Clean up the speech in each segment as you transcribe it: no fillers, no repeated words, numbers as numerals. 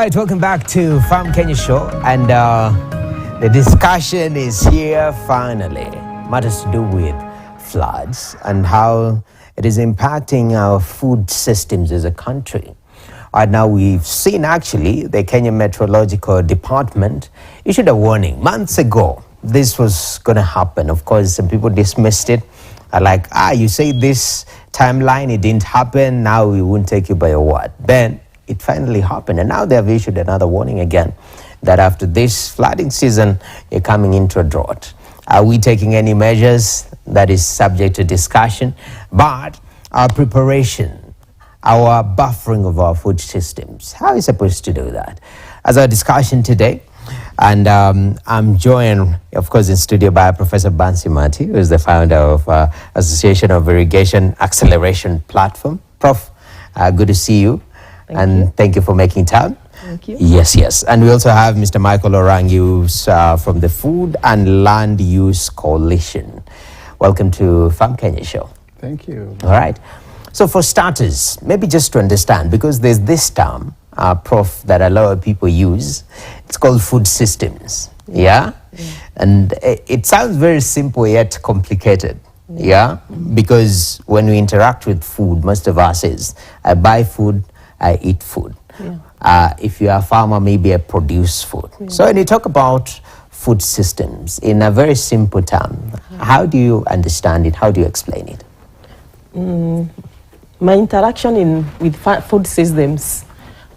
right, welcome back to Farm Kenya Show, and the discussion is here finally. Matters to do with floods and how it is impacting our food systems as a country. Right now, we've seen actually the Kenya Meteorological Department issued a warning months ago. This was going to happen. Of course, some people dismissed it. Like, you say this timeline, it didn't happen. Now we won't take you by your word. Then it finally happened, and now they have issued another warning again that after this flooding season, you're coming into a drought. Are we taking any measures? That is subject to discussion. But our preparation, our buffering of our food systems, how are we supposed to do that? As our discussion today, and I'm joined, of course, in studio by Professor Bansi Mati, who is the founder of Association of Irrigation Acceleration Platform. Prof, good to see you. Thank you for making time. Thank you. Yes. And we also have Mr. Michael Orangi from the Food and Land Use Coalition. Welcome to Farm Kenya Show. Thank you. All right. So for starters, maybe just to understand, because there's this term, Prof, that a lot of people use. It's called food systems. Yeah? And it sounds very simple yet complicated. Yeah? Because when we interact with food, most of us is, I buy food, I eat food. If you're a farmer, maybe I produce food. So when you talk about food systems in a very simple term, how do you understand it? How do you explain it? My interaction with food systems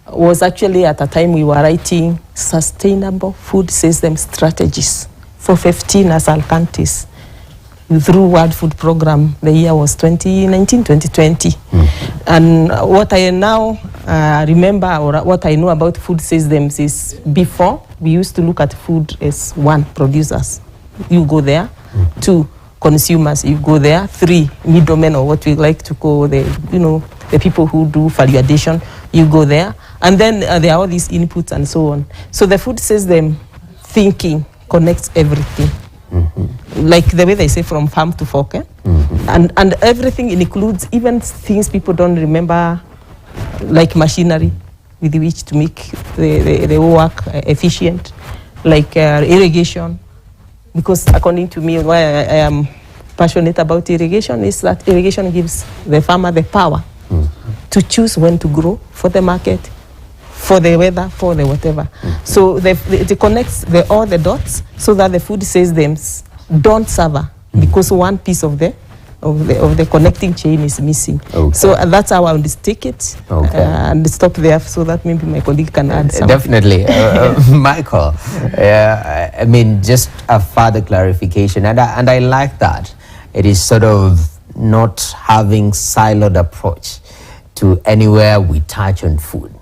was actually at a time we were writing sustainable food system strategies for 15 ASAL countries through World Food Program. The year was 2019-2020. And what I now remember, or what I know about food systems, is before we used to look at food as one, producers, you go there, two, consumers, you go there, three, middlemen, or what we like to call the people who do value addition, you go there, and then there are all these inputs and so on. So the food system thinking connects everything. Like the way they say, from farm to fork, and everything includes even things people don't remember, like machinery with which to make the work efficient, like irrigation. Because according to me, why I am passionate about irrigation is that irrigation gives the farmer the power to choose when to grow for the market, for the weather, for the whatever. So it connects all the dots so that the food systems don't suffer because one piece of the connecting chain is missing. So that's how I would stick it and stop there so that maybe my colleague can add something. Definitely. Michael, I mean, just a further clarification, and I like that. It is sort of not having siloed approach to anywhere we touch on food.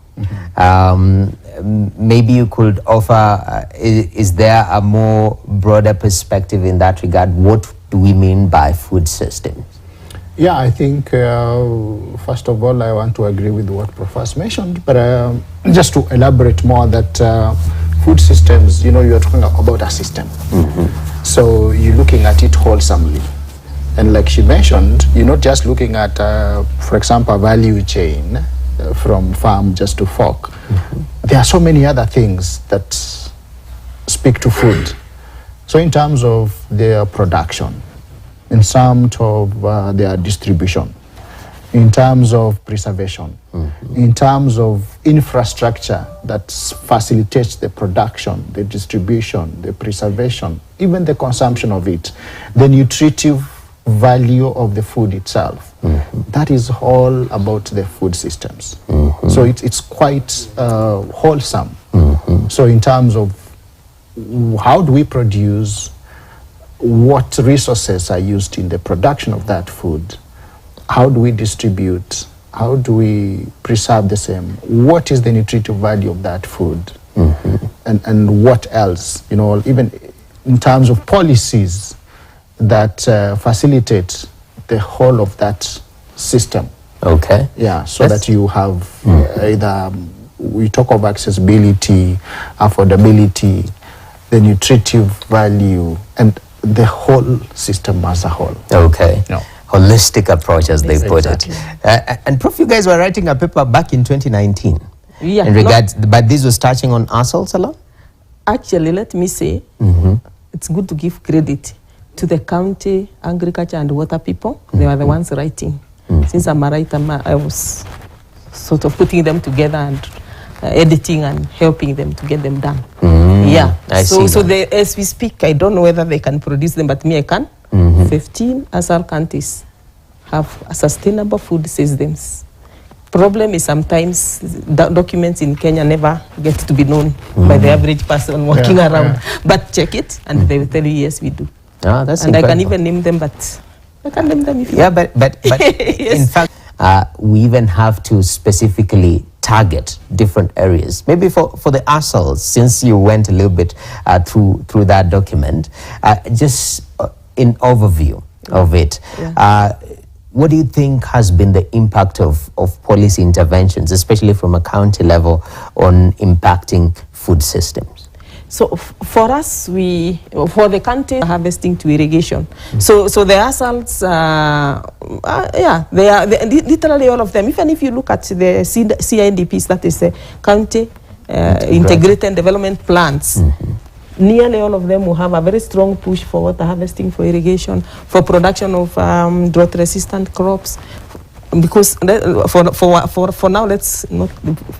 Maybe you could offer, is there a more broader perspective in that regard? What do we mean by food systems? Yeah, I think, first of all, I want to agree with what Professor mentioned, but just to elaborate more that food systems, you're talking about a system. So you're looking at it wholesomely. And like she mentioned, you're not just looking at, for example, a value chain from farm just to fork. There are so many other things that speak to food. So in terms of their production, in terms of their distribution, in terms of preservation, in terms of infrastructure that facilitates the production, the distribution, the preservation, even the consumption of it, the nutritive value of the food itself. That is all about the food systems. So it's quite wholesome. So in terms of how do we produce, what resources are used in the production of that food, how do we distribute, how do we preserve the same, what is the nutritive value of that food, and what else, even in terms of policies that facilitate the whole of that system. Yeah, so that you have either, we talk of accessibility, affordability, the nutritive value, and the whole system as a whole. Holistic approach, as they put it. And Prof, you guys were writing a paper back in 2019 Yeah, in regards, but this was touching on ourselves a lot? Actually, let me say, it's good to give credit to the county agriculture and water people. They were the ones writing. Since I'm a writer, I was sort of putting them together and editing and helping them to get them done. Yeah. So as we speak, I don't know whether they can produce them, but me I can. 15 ASAL counties have sustainable food systems. Problem is sometimes documents in Kenya never get to be known by the average person walking around. But check it, and they will tell you, yes, we do. Oh, that's and incredible. I can even name them, but I can name them if you want. But yes. In fact, we even have to specifically target different areas. Maybe for the ASALs, since you went a little bit through that document, just in overview of it, what do you think has been the impact of policy interventions, especially from a county level, on impacting food systems? So for us, for the county, harvesting to irrigation. So the ASALs, they are literally all of them. Even if you look at the CIDPs, that is the county integrated development plans, nearly all of them will have a very strong push for water harvesting, for irrigation, for production of drought-resistant crops. Because for now, let's not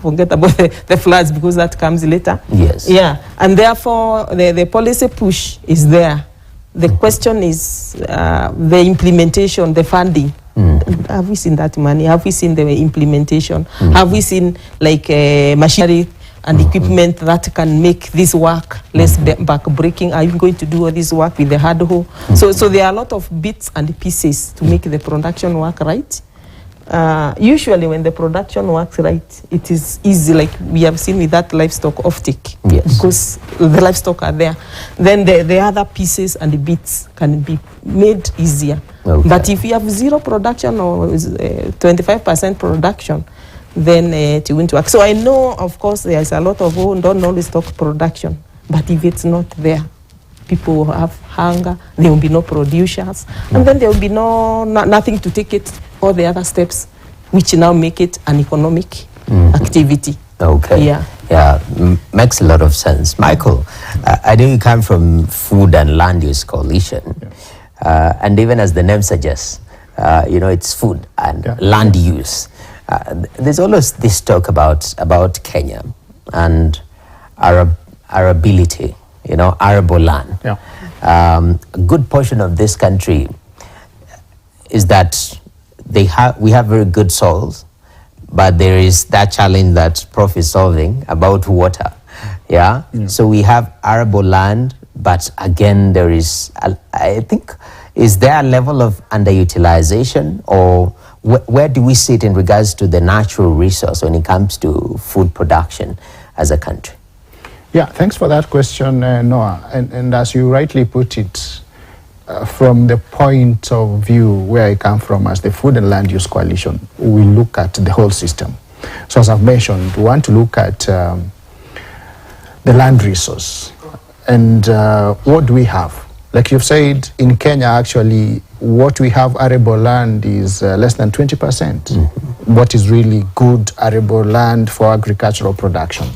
forget about the floods, because that comes later. Yes. Yeah, and therefore the policy push is there. The question is the implementation, the funding. Have we seen that money? Have we seen the implementation? Have we seen like machinery and equipment that can make this work less back-breaking? Are you going to do all this work with the hard hoe? So there are a lot of bits and pieces to make the production work right. Usually when the production works right, it is easy, like we have seen with that livestock offtake, because the livestock are there. Then the other pieces and the bits can be made easier. Okay. But if you have zero production or 25% production, then it won't work. So I know, of course, there's a lot of who don't know stock production, but if it's not there, people will have hunger, there will be no producers, and then there will be nothing to take it, all the other steps, which now make it an economic activity. Okay. Yeah, makes a lot of sense. Michael, I know you come from Food and Land Use Coalition, and even as the name suggests, it's food and land use. There's always this talk about Kenya and arability, arable land. A good portion of this country is that we have very good soils, but there is that challenge that Prof is solving about water. So we have arable land, but again there is, I think, is there a level of underutilization, or where do we sit in regards to the natural resource when it comes to food production as a country? Yeah, thanks for that question, Noah. And as you rightly put it, from the point of view where I come from as the Food and Land Use Coalition, we look at the whole system. So as I've mentioned, we want to look at the land resource. And what do we have? Like you've said, in Kenya, actually, what we have arable land is less than 20%. What is really good arable land for agricultural production.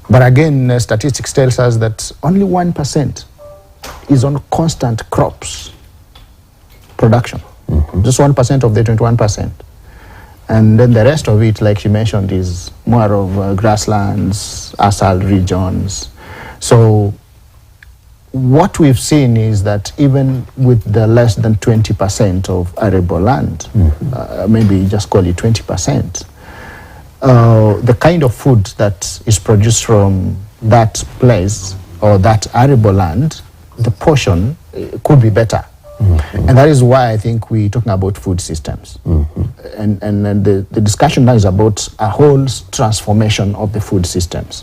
But again, statistics tells us that only 1% is on constant crops production. Just 1% of the 21%. And then the rest of it, like you mentioned, is more of grasslands, ASAL regions. So what we've seen is that even with the less than 20% of arable land, maybe just call it 20%, the kind of food that is produced from that place or that arable land, the portion could be better. And that is why I think we're talking about food systems. And the discussion now is about a whole transformation of the food systems.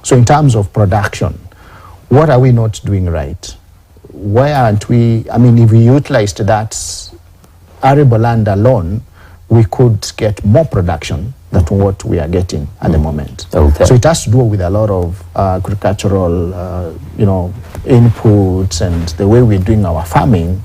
So in terms of production, what are we not doing right? Why aren't we, if we utilized that arable land alone, we could get more production than what we are getting at the moment. Okay. So it has to do with a lot of agricultural, inputs and the way we're doing our farming.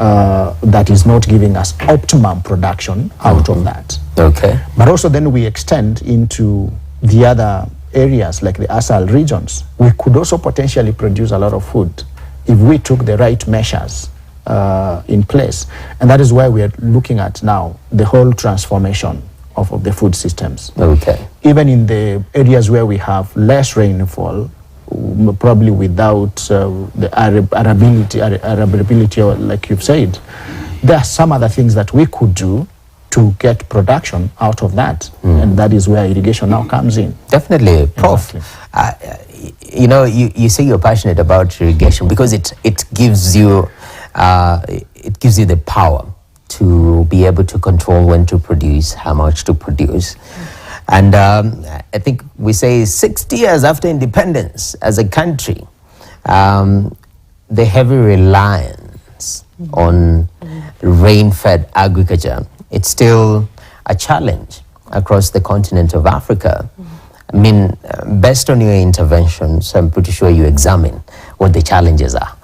that is not giving us optimum production out of that. Okay. But also then we extend into the other areas like the ASAL regions. We could also potentially produce a lot of food if we took the right measures in place. And that is why we are looking at now the whole transformation of the food systems. Okay. Even in the areas where we have less rainfall, probably without the arability, or like you've said, there are some other things that we could do to get production out of that. And that is where irrigation now comes in. Definitely, Prof. Exactly. You know, you say you're passionate about irrigation because it gives you the power to be able to control when to produce, how much to produce. And I think we say 60 years after independence as a country, the heavy reliance on rain-fed agriculture, it's still a challenge across the continent of Africa. I mean, based on your interventions, I'm pretty sure you examine what the challenges are.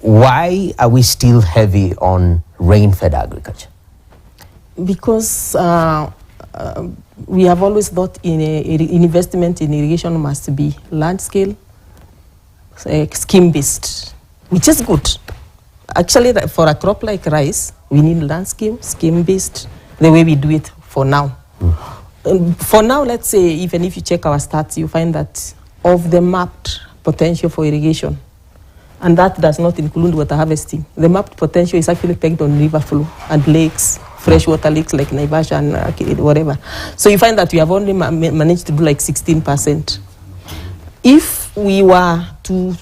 Why are we still heavy on rain-fed agriculture? Because we have always thought in investment in irrigation must be large scale, scheme based, which is good. Actually, for a crop like rice, we need large scale, scheme based, the way we do it for now. For now, let's say, even if you check our stats, you find that of the mapped potential for irrigation, and that does not include water harvesting, the mapped potential is actually pegged on river flow and lakes, freshwater lakes like Naivasha and whatever. So you find that we have only managed to do like 16%. If we were to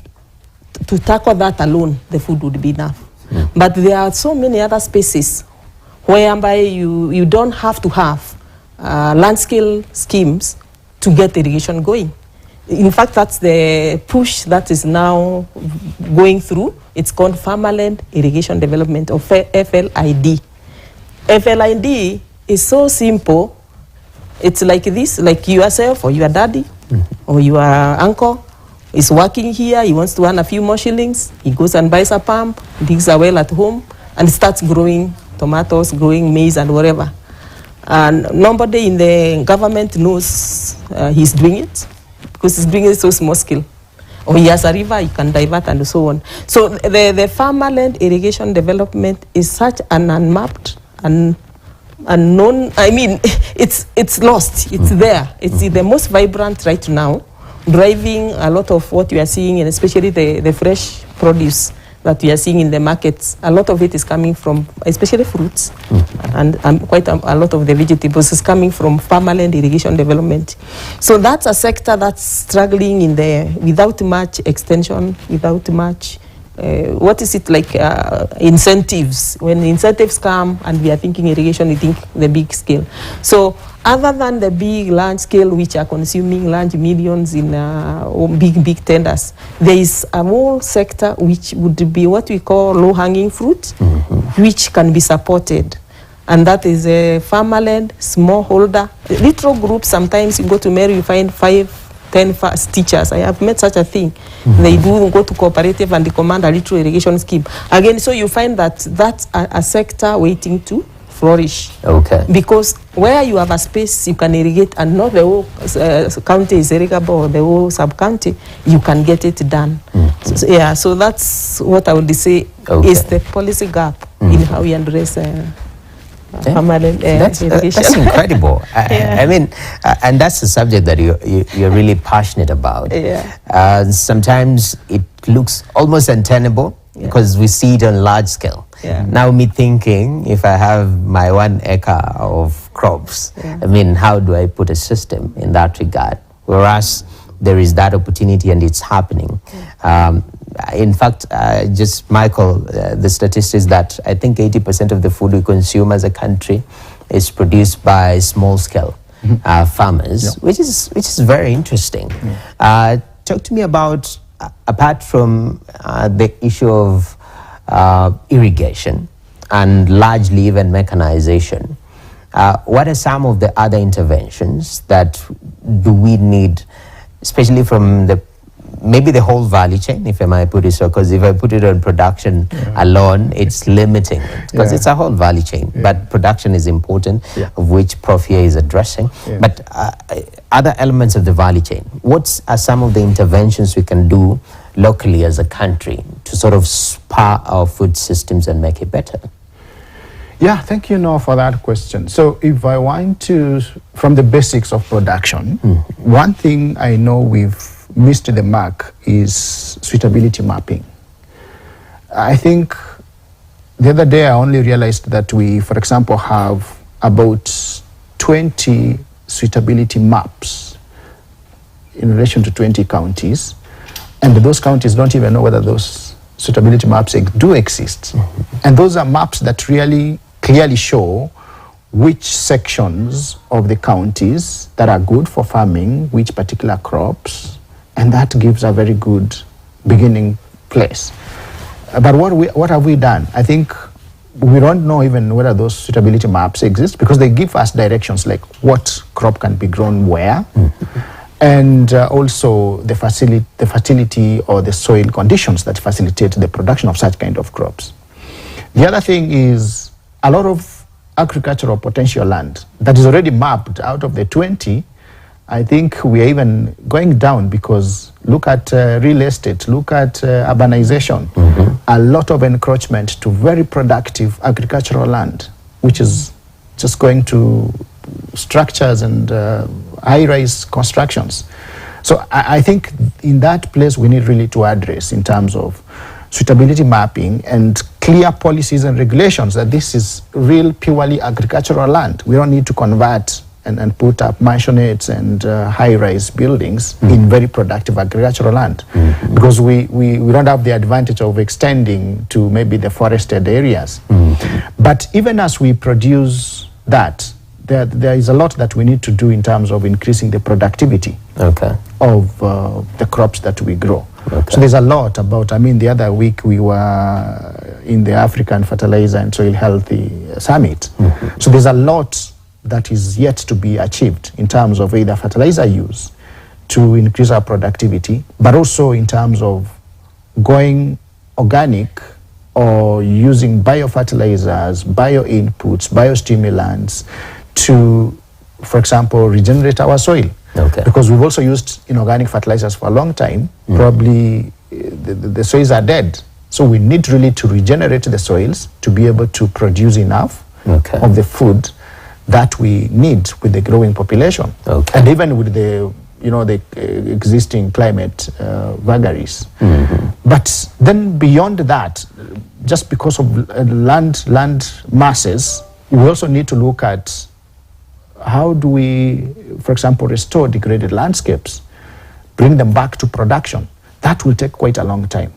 tackle that alone, the food would be enough. But there are so many other spaces whereby you don't have to have land scale schemes to get irrigation going. In fact, that's the push that is now going through. It's called Farmerland Irrigation Development, or FLID. FLID is so simple. It's like this, like yourself or your daddy or your uncle is working here. He wants to earn a few more shillings. He goes and buys a pump, digs a well at home, and starts growing tomatoes, growing maize and whatever. And nobody in the government knows he's doing it, because he's doing it so small scale. Or he has a river, he can divert and so on. So the farmerland irrigation development is such an unmapped and unknown, I mean, it's lost, it's there. It's the most vibrant right now, driving a lot of what we are seeing, and especially the fresh produce that we are seeing in the markets. A lot of it is coming from, especially fruits, and quite a lot of the vegetables is coming from farmerland irrigation development. So that's a sector that's struggling in there without much extension, without much, what is it like, incentives. When incentives come and we are thinking irrigation, we think the big scale. So other than the big, large scale, which are consuming large millions in big tenders, there is a whole sector which would be what we call low-hanging fruit, which can be supported. And that is a farmerland, smallholder, little groups. Sometimes you go to Mary, you find 5, 10 teachers. I have met such a thing. They do go to cooperative and they command a little irrigation scheme. Again, so you find that that's a sector waiting to flourish. Okay. Because where you have a space you can irrigate, and not the whole county is irrigable, or the whole sub-county, you can get it done. So, yeah, so that's what I would say is the policy gap in how we address farmerland irrigation. That's incredible. I mean, and that's a subject that you're really passionate about. Yeah. Sometimes it looks almost untenable, because we see it on large scale. Now me thinking, if I have my 1 acre of crops, I mean, how do I put a system in that regard? Whereas there is that opportunity and it's happening. In fact, just Michael, the statistics that I think 80% of the food we consume as a country is produced by small scale farmers, which is very interesting. Talk to me about, apart from the issue of irrigation and largely even mechanization, what are some of the other interventions that do we need, especially from the maybe the whole value chain, if I might put it so, because if I put it on production alone, it's limiting it, because it's a whole value chain. But production is important, of which Prof here is addressing. But other elements of the value chain, what are some of the interventions we can do locally as a country to sort of spur our food systems and make it better? Yeah, thank you, Noah, for that question. So if I want to, from the basics of production, one thing I know we've missed the mark is suitability mapping. I think the other day I only realized that we, for example, have about 20 suitability maps in relation to 20 counties, and those counties don't even know whether those suitability maps do exist. And those are maps that really clearly show which sections of the counties that are good for farming, which particular crops, and that gives a very good beginning place. But what have we done? I think we don't know even whether those suitability maps exist, because they give us directions like what crop can be grown where, and also the fertility or the soil conditions that facilitate the production of such kind of crops. The other thing is a lot of agricultural potential land that is already mapped. Out of the 20, I think we are even going down, because look at real estate, look at urbanization, a lot of encroachment to very productive agricultural land, which is just going to structures and high-rise constructions. So I think in that place we need really to address in terms of suitability mapping and clear policies and regulations that this is real purely agricultural land. We don't need to convert and put up mansionettes and high-rise buildings in very productive agricultural land, because we don't have the advantage of extending to maybe the forested areas. But even as we produce that, there is a lot that we need to do in terms of increasing the productivity of the crops that we grow. So there's a lot about, I mean, the other week we were in the African Fertilizer and Soil Healthy Summit. So there's a lot that is yet to be achieved in terms of either fertilizer use to increase our productivity, but also in terms of going organic or using biofertilizers, bio-inputs, biostimulants to, for example, regenerate our soil. Because we've also used inorganic fertilizers for a long time. Probably the soils are dead. So we need really to regenerate the soils to be able to produce enough of the food that we need with the growing population. And even with the existing climate vagaries. But then beyond that, just because of land masses, we also need to look at how do we, for example, restore degraded landscapes, bring them back to production. That will take quite a long time.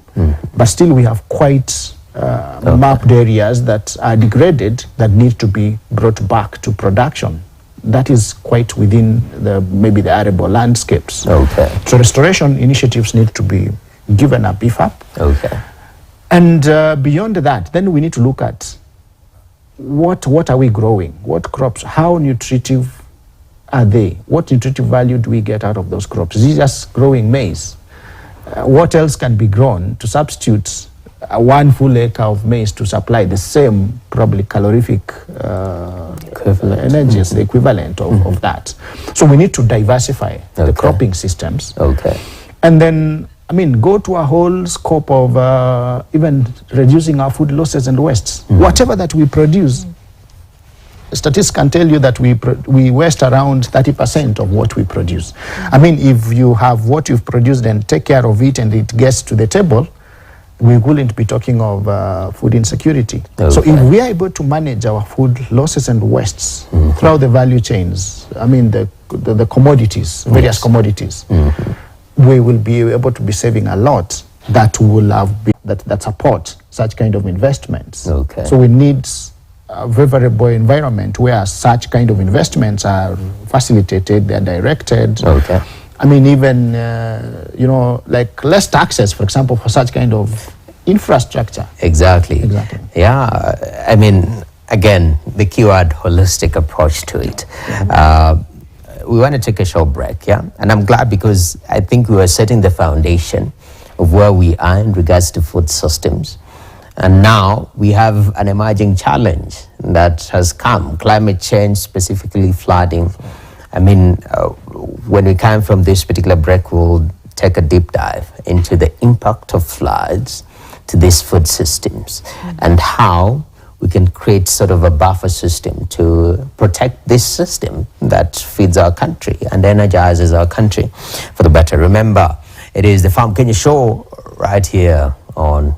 But still we have quite mapped areas that are degraded that need to be brought back to production. That is quite within maybe the arable landscapes. So restoration initiatives need to be given a beef up. And beyond that, then we need to look at what are we growing? What crops? How nutritive are they? What nutritive value do we get out of those crops? Is it just growing maize? What else can be grown to substitute 1 full acre of maize to supply the same probably calorific energies, the equivalent of that? So we need to diversify the cropping systems. And then, I mean, go to a whole scope of even reducing our food losses and wastes. Whatever that we produce, statistics can tell you that we waste around 30% of what we produce. I mean, if you have what you've produced and take care of it and it gets to the table, we wouldn't be talking of food insecurity. So if we are able to manage our food losses and wastes throughout the value chains, I mean the commodities, various commodities, we will be able to be saving a lot that will have that support such kind of investments. So we need a favorable environment where such kind of investments are facilitated, they are directed. I mean, even like less taxes, for example, for such kind of infrastructure. Exactly. Yeah, I mean, again, the keyword holistic approach to it. we want to take a short break, yeah? And I'm glad because I think we were setting the foundation of where we are in regards to food systems. And now we have an emerging challenge that has come, climate change, specifically flooding. I mean, when we come from this particular break, we'll take a deep dive into the impact of floods to these food systems and how we can create sort of a buffer system to protect this system that feeds our country and energizes our country for the better. Remember, it is the Farm Kenya show right here on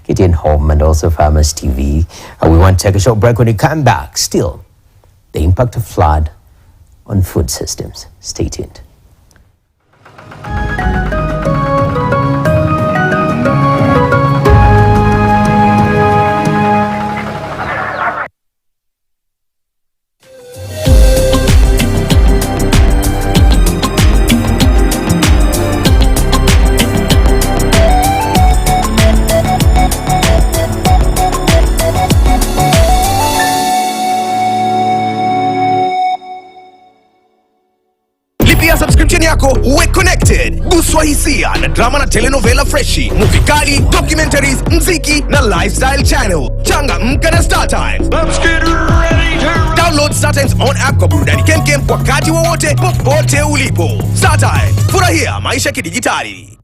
KTN Home and also Farmers TV. We want to take a short break. When we come back, still, the impact of flood on food systems. Stay tuned. Subscription yako uwe connected. Guswa hisia na drama na telenovela freshi, movie kali, documentaries, mziki na lifestyle channel. Changamka na Star Times. Let's get ready to download Star Times on app kwa burudani kemkem wakati wowote popote ulipo. Star Times, furahia maisha kidijitali.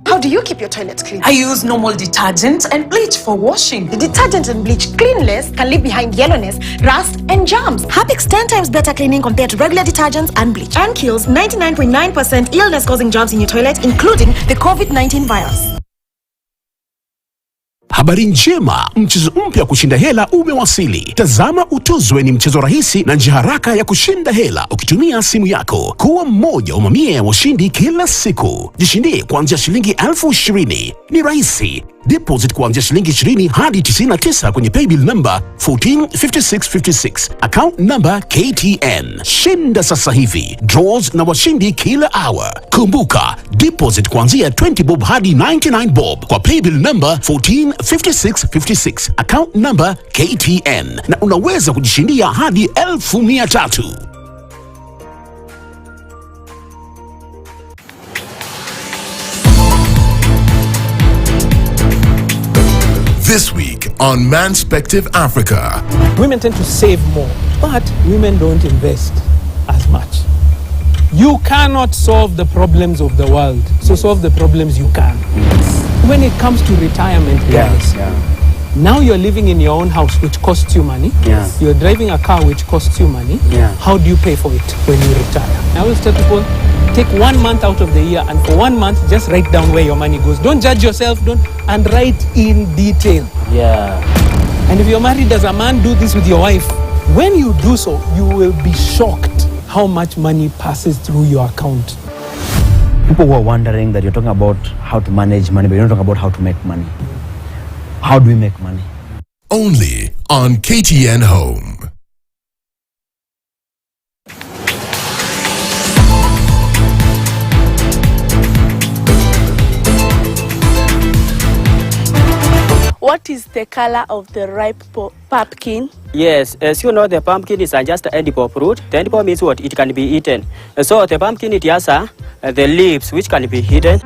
How do you keep your toilets clean? I use normal detergent and bleach for washing. The detergent and bleach cleanless can leave behind yellowness, rust, and germs. Harpic's 10 times better cleaning compared to regular detergents and bleach, and kills 99.9% illness-causing germs in your toilet, including the COVID-19 virus. Habari njema, mchezo mpya kushinda hela umewasili. Tazama utuzwe ni mchezo rahisi na njia haraka ya kushinda hela ukitumia simu yako. Kuwa mmoja wa mamia ya washindi kila siku. Jishindie kuanzia shilingi 20,000. Ni rahisi. Deposit kuanzia shilingi 20 hadi 99 kwenye paybill number 145656. Account number KTN. Shinda sasa hivi. Draws na washindi kila hour. Kumbuka, deposit kuanzia 20 bob hadi 99 bob kwa paybill number 145656. Account number KTN. Na unaweza kujishindia hadi 1,300. This week on Manspective Africa. Women tend to save more, but women don't invest as much. You cannot solve the problems of the world, so solve the problems you can. When it comes to retirement, guys, now you're living in your own house, which costs you money. You're driving a car, which costs you money. How do you pay for it when you retire? I always tell people, take 1 month out of the year, and for 1 month, just write down where your money goes. Don't judge yourself, and write in detail. And if you're married as a man, do this with your wife. When you do so, you will be shocked how much money passes through your account. People who are wondering that you're talking about how to manage money, but you're not talking about how to make money. How do we make money? Only on KTN Home. What is the color of the ripe pumpkin? Yes, as you know, the pumpkin is just an edible fruit. The edible means what? It can be eaten. So the pumpkin, it has the leaves which can be hidden.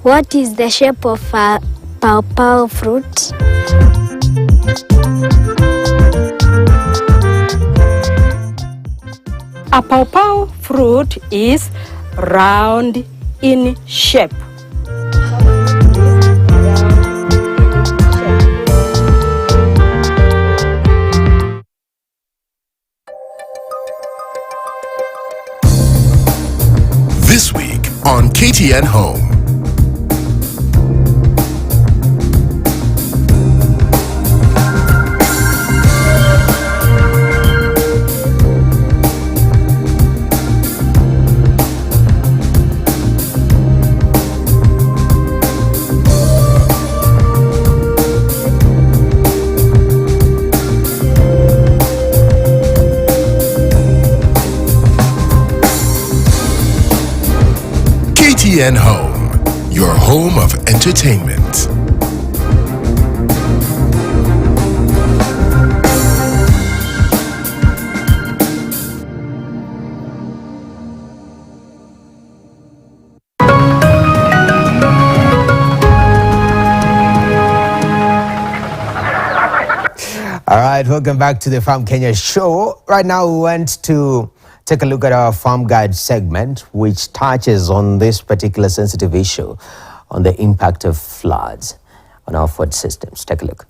What is the shape of a pawpaw fruit? A pawpaw fruit is round in shape. This week on KTN Home. KTN Home, your home of entertainment. All right, welcome back to the Farm Kenya show. Right now, we want to take a look at our Farm Guide segment, which touches on this particular sensitive issue on the impact of floods on our food systems. Take a look.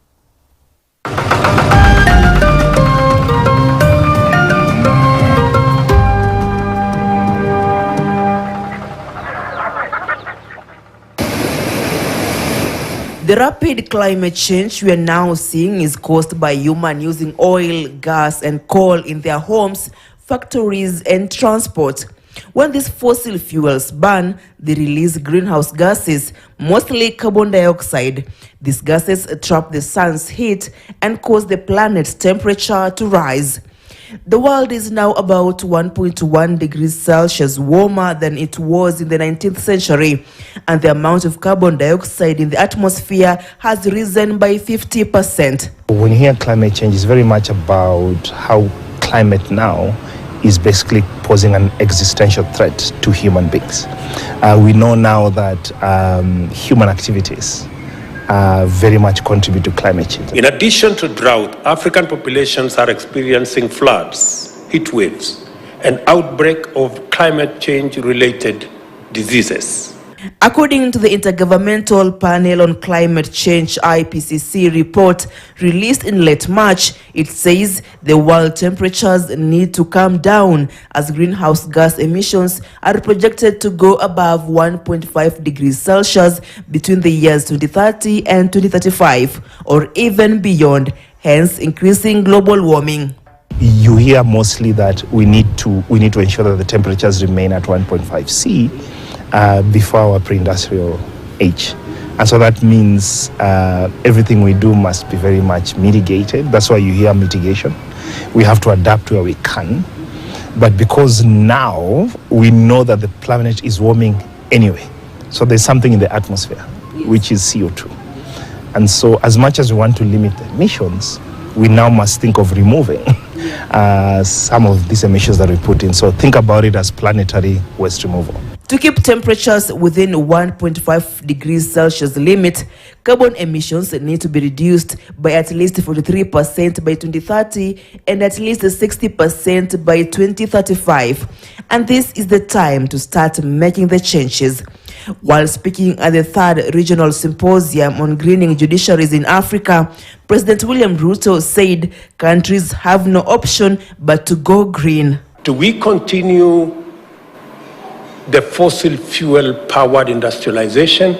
The rapid climate change we are now seeing is caused by humans using oil, gas, and coal in their homes, factories, and transport. When these fossil fuels burn, they release greenhouse gases, mostly carbon dioxide. These gases trap the sun's heat and cause the planet's temperature to rise. The world is now about 1.1 degrees Celsius warmer than it was in the 19th century, and the amount of carbon dioxide in the atmosphere has risen by 50%. When you hear climate change, it's very much about how climate now is basically posing an existential threat to human beings. We know now that human activities very much contribute to climate change. In addition to drought, African populations are experiencing floods, heat waves, and outbreak of climate change-related diseases. According to the Intergovernmental Panel on Climate Change IPCC report released in late March, it says the world temperatures need to come down as greenhouse gas emissions are projected to go above 1.5 degrees Celsius between the years 2030 and 2035, or even beyond, hence increasing global warming. You hear mostly that we need to ensure that the temperatures remain at 1.5 C before our pre-industrial age. And so that means everything we do must be very much mitigated. That's why you hear mitigation. We have to adapt where we can. But because now we know that the planet is warming anyway, so there's something in the atmosphere, which is CO2. And so as much as we want to limit the emissions, we now must think of removing some of these emissions that we put in. So think about it as planetary waste removal. To keep temperatures within 1.5 degrees Celsius limit, carbon emissions need to be reduced by at least 43% by 2030 and at least 60% by 2035. And this is the time to start making the changes. While speaking at the 3rd Regional Symposium on Greening Judiciaries in Africa, President William Ruto said countries have no option but to go green. Do we continue the fossil fuel powered industrialization,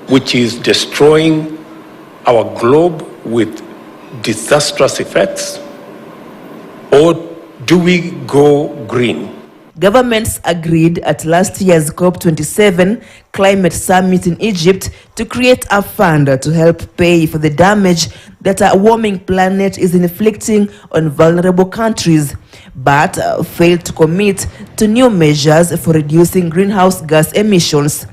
which is destroying our globe with disastrous effects, or do we go green? Governments agreed at last year's COP27 climate summit in Egypt to create a fund to help pay for the damage that a warming planet is inflicting on vulnerable countries, but failed to commit to new measures for reducing greenhouse gas emissions.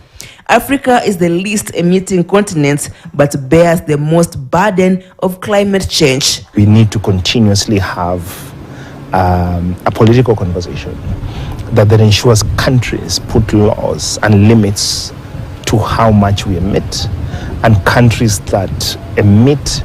Africa is the least emitting continent, but bears the most burden of climate change. We need to continuously have a political conversation that then ensures countries put laws and limits to how much we emit, and countries that emit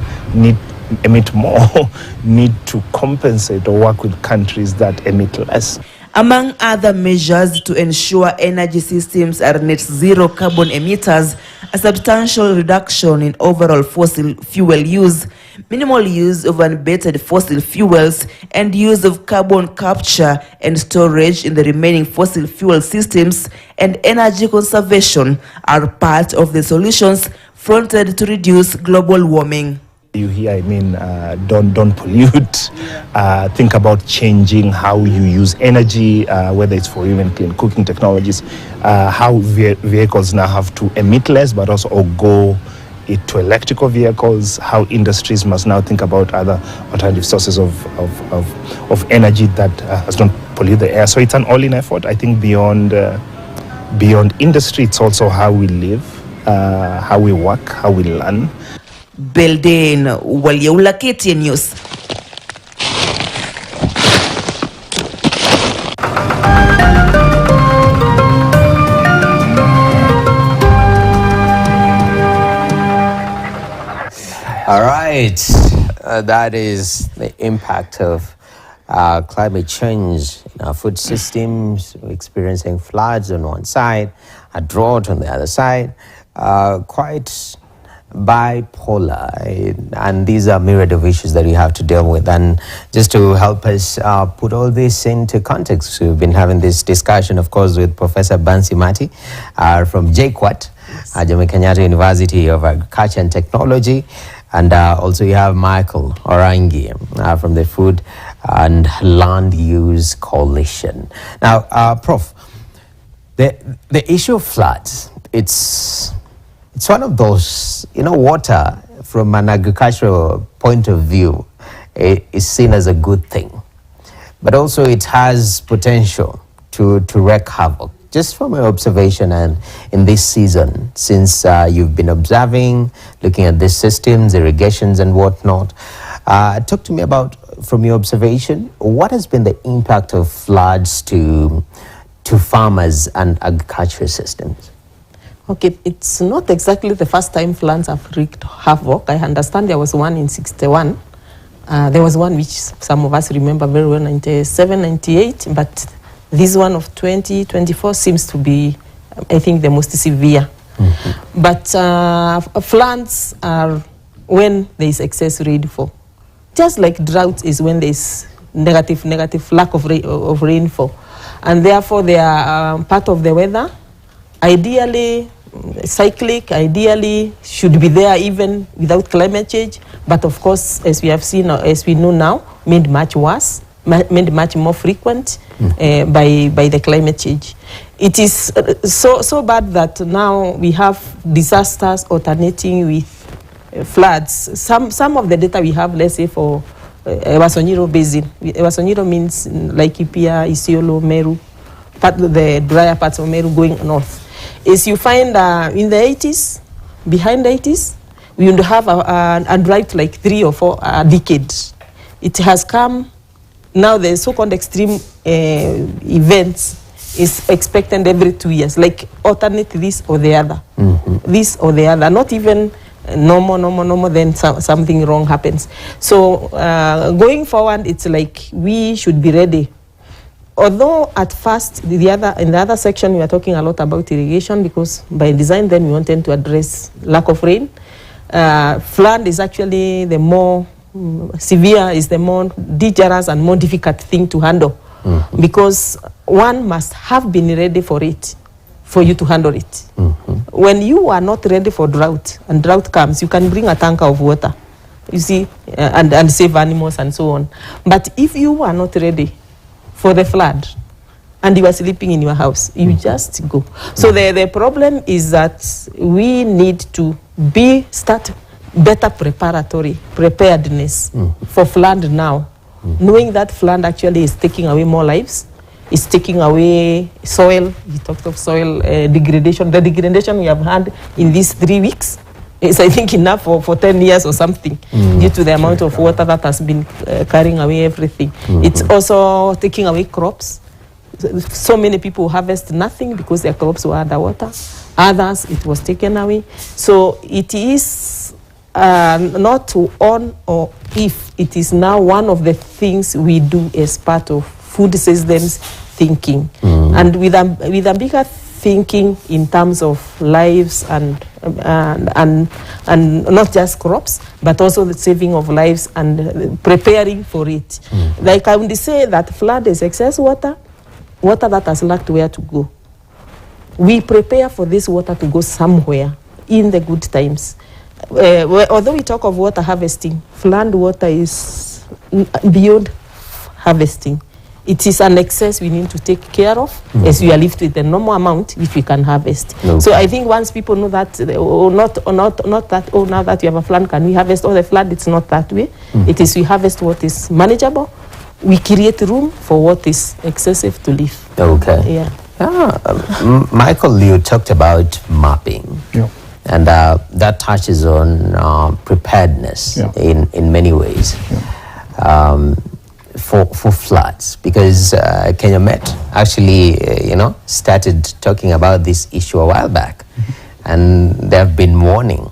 more need to compensate or work with countries that emit less. Among other measures to ensure energy systems are net zero carbon emitters, a substantial reduction in overall fossil fuel use, minimal use of unabated fossil fuels, and use of carbon capture and storage in the remaining fossil fuel systems, and energy conservation are part of the solutions fronted to reduce global warming. You hear, don't pollute. Think about changing how you use energy, whether it's for even clean cooking technologies, how vehicles now have to emit less, but also go to electrical vehicles, how industries must now think about other alternative sources of energy that does not pollute the air. So it's an all-in effort, I think, beyond beyond industry, it's also how we live, how we work, how we learn. Building Walioula KTN News. All right, that is the impact of climate change in our food systems. We're experiencing floods on one side, a drought on the other side, quite bipolar, and these are myriad of issues that we have to deal with. And just to help us put all this into context, we've been having this discussion, of course, with Professor Bansi Mati from JKUAT, Jomo Kenyatta University of Agriculture and Technology. And also you have Michael Orangi from the Food and Land Use Coalition. Now, Prof, the issue of floods, it's one of those, water from an agricultural point of view is seen as a good thing. But also it has potential to wreak havoc. Just from your observation and in this season, since you've been observing, looking at these systems, irrigations and whatnot, talk to me about, from your observation, what has been the impact of floods to farmers and agricultural systems? Okay, it's not exactly the first time floods have wreaked havoc. I understand there was one in 61. There was one which some of us remember very well, 97, 98, but this one of 2024 seems to be, I think, the most severe. Mm-hmm. But floods are when there is excess rainfall. Just like drought is when there is negative lack of rainfall. And therefore they are part of the weather. Ideally, cyclic, ideally should be there even without climate change. But of course, as we have seen, as we know now, made much worse, made much more frequent by the climate change. It is so bad that now we have disasters alternating with floods. Some of the data we have, let's say for Ewasonyiro Basin. Ewasonyiro means Laikipia, Isiolo, Meru, the drier parts of Meru going north. Is you find in the 80s, behind the 80s, we would have a drought like 3 or 4 decades. It has come. Now the so-called extreme events is expected every 2 years, like alternate this or the other. Mm-hmm. This or the other, not even normal, then something wrong happens. So going forward, it's like we should be ready. Although at first, in the other section, we are talking a lot about irrigation because by design then we wanted to address lack of rain. Flood is actually the more severe, is the more dangerous and more difficult thing to handle, because one must have been ready for it for you to handle it. When you are not ready for drought and drought comes, you can bring a tanker of water, you see, and save animals and so on. But if you are not ready for the flood and you are sleeping in your house, you just go. So the problem is that we need to start better preparedness for flood now, knowing that flood actually is taking away more lives, is taking away soil. We talked of soil degradation. The degradation we have had in these 3 weeks is, I think, enough for 10 years or something, due to the amount of water that has been carrying away everything. It's also taking away crops. So many people harvest nothing because their crops were underwater. Others, it was taken away. So it is not on or if, it is now one of the things we do as part of food systems thinking. And with a bigger thinking in terms of lives and not just crops, but also the saving of lives and preparing for it. Like I would say that flood is excess water that has lacked where to go. We prepare for this water to go somewhere in the good times. Although we talk of water harvesting, flood water is beyond harvesting. It is an excess we need to take care of as we are left with the normal amount which we can harvest. So I think once people know that, or not that, oh, now that you have a flood, can we harvest all the flood? It's not that way. It is we harvest what is manageable. We create room for what is excessive to live. Okay. Yeah. Michael, you talked about mapping. Yeah. And that touches on preparedness in many ways for floods, because Kenya Met actually started talking about this issue a while back, and they have been warning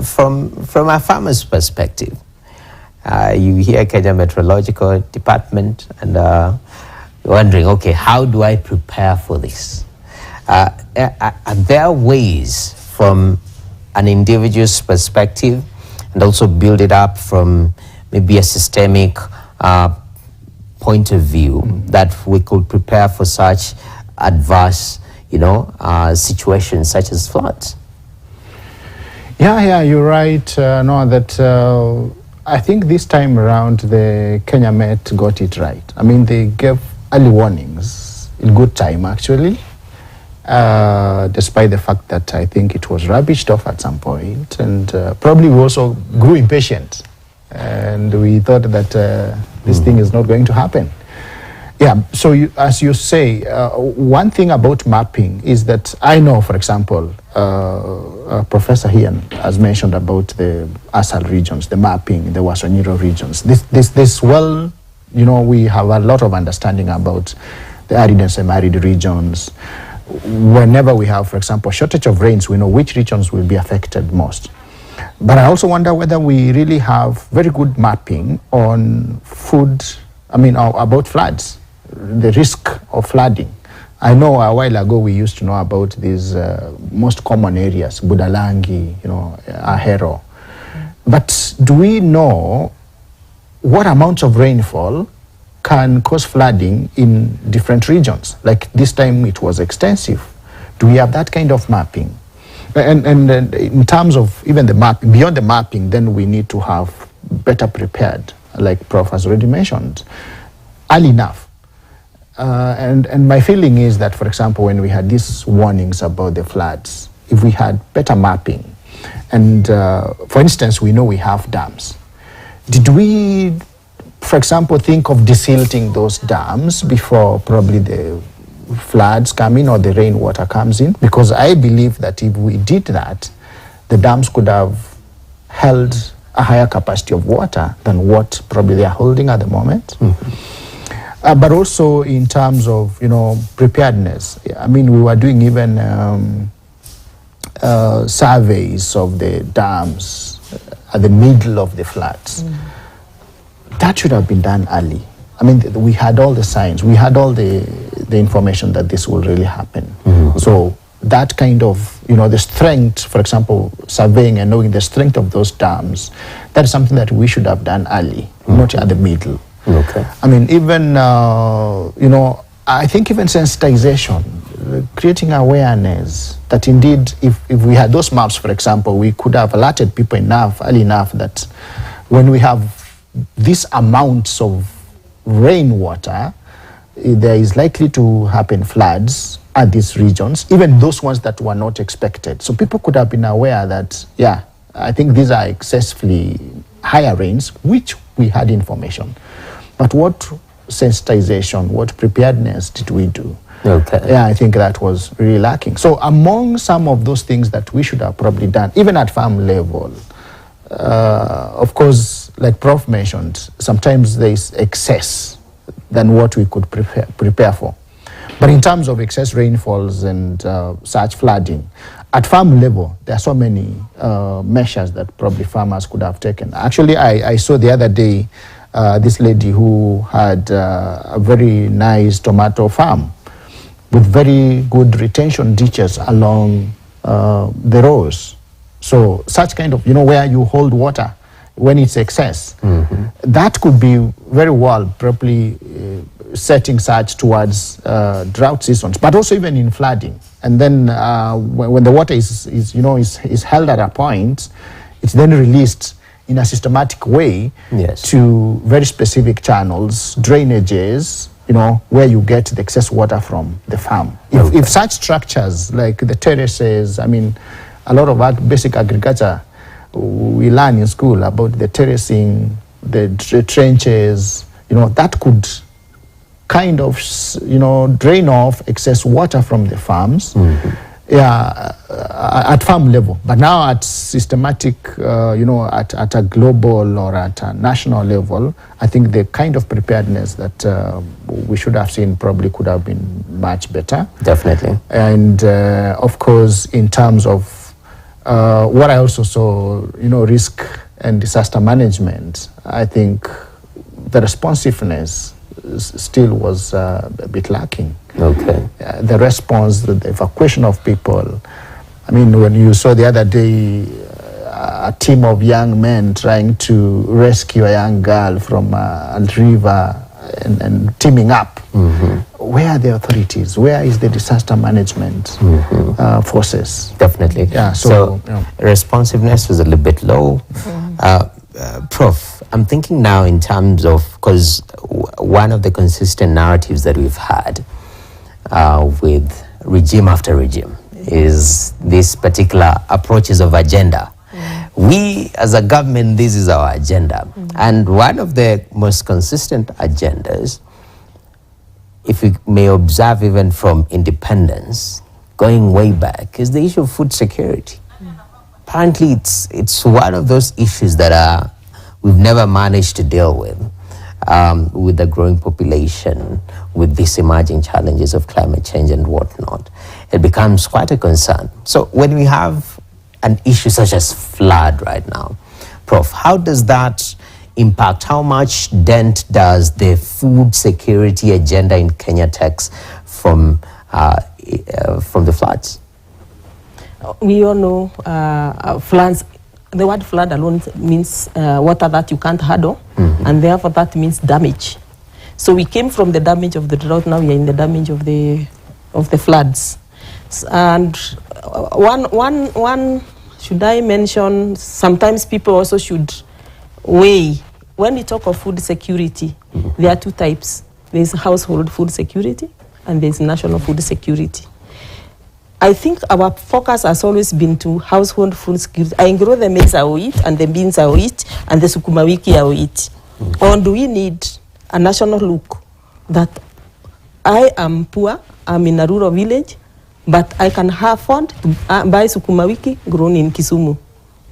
from a farmer's perspective. You hear Kenya Meteorological Department and wondering, okay, how do I prepare for this? Are there ways from an individual's perspective and also build it up from maybe a systemic point of view that we could prepare for such adverse, situations such as floods? Yeah, you're right. No, that I think this time around the Kenya Met got it right. I mean, they gave early warnings in good time, actually. Despite the fact that I think it was rubbished off at some point, and probably we also grew impatient, and we thought that this thing is not going to happen. Yeah, so as you say, one thing about mapping is that I know, for example, Professor here has mentioned about the ASAL regions, the mapping, the Wasonyiro regions. This we have a lot of understanding about the arid and semi-arid regions. Whenever we have, for example, shortage of rains, we know which regions will be affected most. But I also wonder whether we really have very good mapping on about floods, the risk of flooding. I know a while ago we used to know about these most common areas, Budalangi, Ahero. But do we know what amounts of rainfall can cause flooding in different regions? Like this time it was extensive. Do we have that kind of mapping? And in terms of even the mapping, beyond the mapping, then we need to have better prepared, like Prof has already mentioned, early enough. And my feeling is that, for example, when we had these warnings about the floods, if we had better mapping, and for instance, we know we have dams, did we, for example, think of desilting those dams before probably the floods come in or the rainwater comes in? Because I believe that if we did that, the dams could have held a higher capacity of water than what probably they are holding at the moment. But also in terms of, preparedness. I mean, we were doing even surveys of the dams at the middle of the floods. That should have been done early. I mean, we had all the signs, we had all the information that this will really happen. So that kind of, the strength, for example, surveying and knowing the strength of those dams, that is something that we should have done early, not at the middle. Okay. I mean, even, I think even sensitization, creating awareness that indeed, if we had those maps, for example, we could have alerted people early enough that when we have these amounts of rainwater, there is likely to happen floods at these regions, even those ones that were not expected. So people could have been aware that, I think these are excessively higher rains, which we had information. But what sensitization, what preparedness did we do? Okay. Yeah, I think that was really lacking. So among some of those things that we should have probably done, even at farm level, of course, like Prof mentioned, sometimes there is excess than what we could prepare for. But in terms of excess rainfalls and such flooding, at farm level, there are so many measures that probably farmers could have taken. Actually, I saw the other day this lady who had a very nice tomato farm with very good retention ditches along the rows. So such kind of, where you hold water when it's excess, that could be very well probably setting such towards drought seasons, but also even in flooding. And then when the water is held at a point, it's then released in a systematic way to very specific channels, drainages, where you get the excess water from the farm. If such structures like the terraces, I mean, a lot of basic agriculture, we learn in school about the terracing, the trenches, that could kind of, drain off excess water from the farms. At farm level, but now at systematic, at a global or at a national level, I think the kind of preparedness that we should have seen probably could have been much better. Definitely. And of course, in terms of what I also saw, risk and disaster management, I think the responsiveness still was a bit lacking. Okay. The response, the evacuation of people. I mean, when you saw the other day a team of young men trying to rescue a young girl from a river and teaming up, where are the authorities? Where is the disaster management forces? Definitely. Yeah. So responsiveness was a little bit low. Prof, I'm thinking now in terms of, because one of the consistent narratives that we've had with regime after regime is this particular approaches of agenda. We as a government, this is our agenda. And one of the most consistent agendas, if you may observe even from independence, going way back, is the issue of food security. Apparently it's one of those issues that we've never managed to deal with the growing population, with these emerging challenges of climate change and whatnot. It becomes quite a concern. So when we have an issue such as flood right now, Prof, how does that impact? How much dent does the food security agenda in Kenya takes from the floods? We all know floods. The word flood alone means water that you can't handle, and therefore that means damage. So we came from the damage of the drought. Now we are in the damage of the floods. And one should I mention? Sometimes people also should weigh when we talk of food security. There are two types. There's household food security, and there's national food security. I think our focus has always been to household food security. I grow the maize I will eat, and the beans I will eat, and the sukuma wiki I will eat. Or do we need a national look that I am poor, I'm in a rural village, but I can afford to buy sukuma wiki grown in Kisumu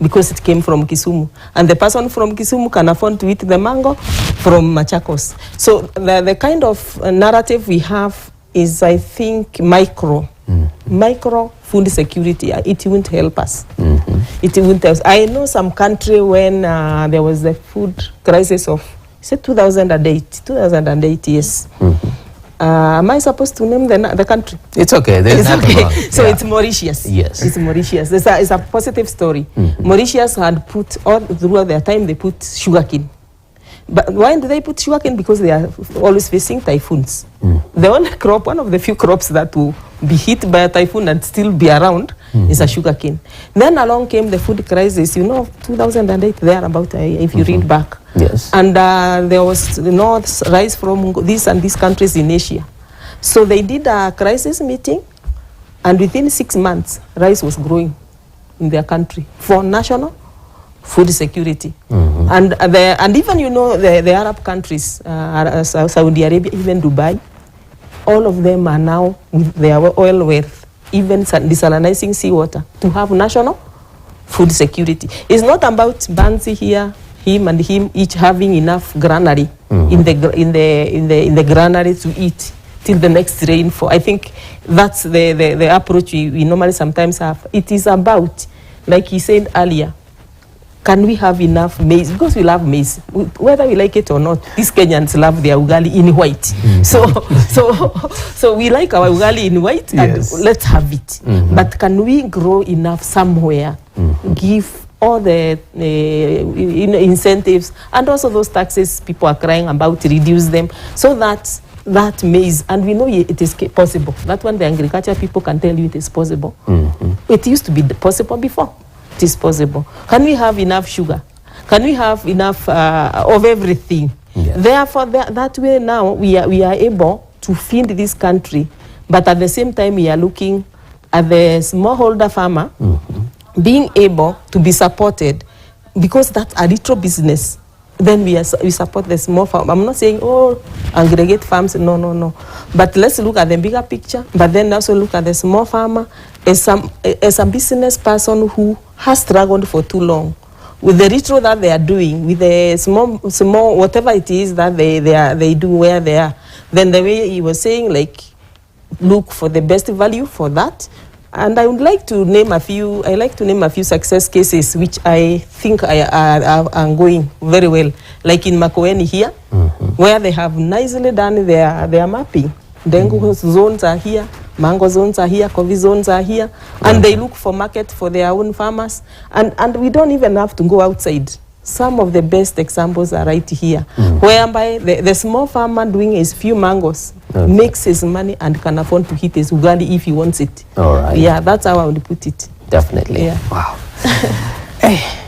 because it came from Kisumu. And the person from Kisumu can afford to eat the mango from Machakos. So the kind of narrative we have is, I think, micro food security. It won't help us. It won't help us. I know some country when there was the food crisis of, 2008, yes. Am I supposed to name the country? It's okay. There's nothing wrong. So it's Mauritius. Yes. It's Mauritius. It's a positive story. Mauritius had put, all throughout their time, they put sugarcane. But why do they put sugarcane? Because they are always facing typhoons. The only crop, one of the few crops that will be hit by a typhoon and still be around is a sugarcane. Then along came the food crisis, 2008, thereabout, if you read back. Yes. And there was rice from these and these countries in Asia. So they did a crisis meeting, and within 6 months, rice was growing in their country for national food security. And even the Arab countries, Saudi Arabia, even Dubai, all of them are now with their oil wealth, even desalinizing seawater to have national food security. It's not about Bansi here, him and him each having enough granary in the granary to eat till the next rainfall. I think that's the approach we normally sometimes have. It is about, like he said earlier, can we have enough maize? Because we love maize, whether we like it or not. These Kenyans love their ugali in white. So we like our ugali in white, and let's have it. But can we grow enough somewhere? Give all the incentives and also those taxes people are crying about, reduce them, so that maize, and we know it is possible. That one the agriculture people can tell you it is possible. It used to be possible before. It is possible. Can we have enough sugar? Can we have enough of everything? Therefore, that way now we are able to feed this country, but at the same time we are looking at the smallholder farmer being able to be supported, because that's a little business. then we support the small farm. I'm not saying, oh, aggregate farms, no. But let's look at the bigger picture, but then also look at the small farmer as a business person who has struggled for too long. With the retro that they are doing, with the small whatever it is that they do where they are, then the way he was saying, like, look for the best value for that. And I would like to name a few. I like to name a few success cases which I think are going very well, like in Makueni here, where they have nicely done their mapping. Dengu zones are here, mango zones are here, coffee zones are here, and they look for market for their own farmers. And we don't even have to go outside. Some of the best examples are right here, whereby the small farmer doing his few mangoes makes his money and can afford to hit his ugali if he wants it. All right. Yeah, that's how I would put it. Definitely. Yeah. Wow. Hey,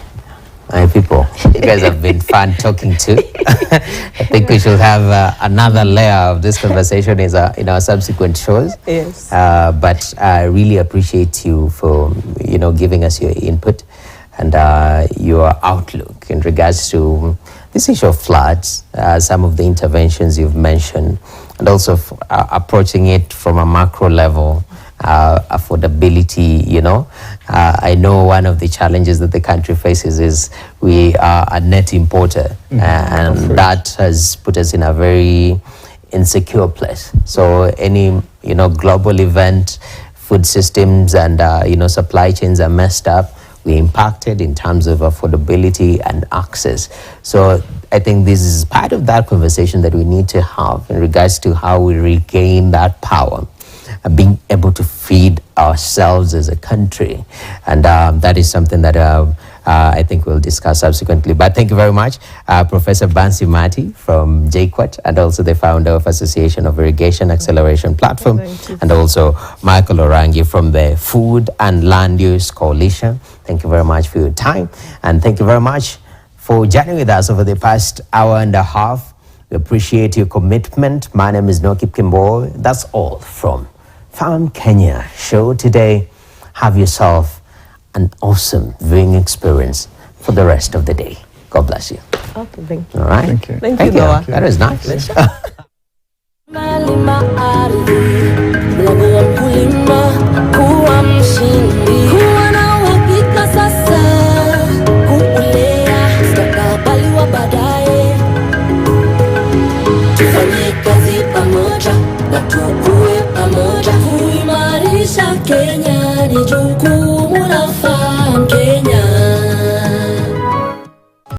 my people, you guys have been fun talking to. I think we should have another layer of this conversation in our subsequent shows. Yes. But I really appreciate you for giving us your input and your outlook in regards to this issue of floods, some of the interventions you've mentioned, and also approaching it from a macro level, affordability, I know one of the challenges that the country faces is we are a net importer, and that has put us in a very insecure place. So any, global event, food systems and, supply chains are messed up. We're impacted in terms of affordability and access. So I think this is part of that conversation that we need to have in regards to how we regain that power, being able to feed ourselves as a country. And that is something that I think we'll discuss subsequently. But thank you very much, Professor Bansi Mati from JQuat, and also the founder of Association of Irrigation Acceleration Platform, and also Michael Orangi from the Food and Land Use Coalition. Thank you very much for your time, and thank you very much for joining with us over the past hour and a half. We appreciate your commitment. My name is Nokip Kimbo. That's all from Farm Kenya show today. Have yourself an awesome viewing experience for the rest of the day. God bless you. Okay, thank you. All right. Thank you, Noah. That was nice.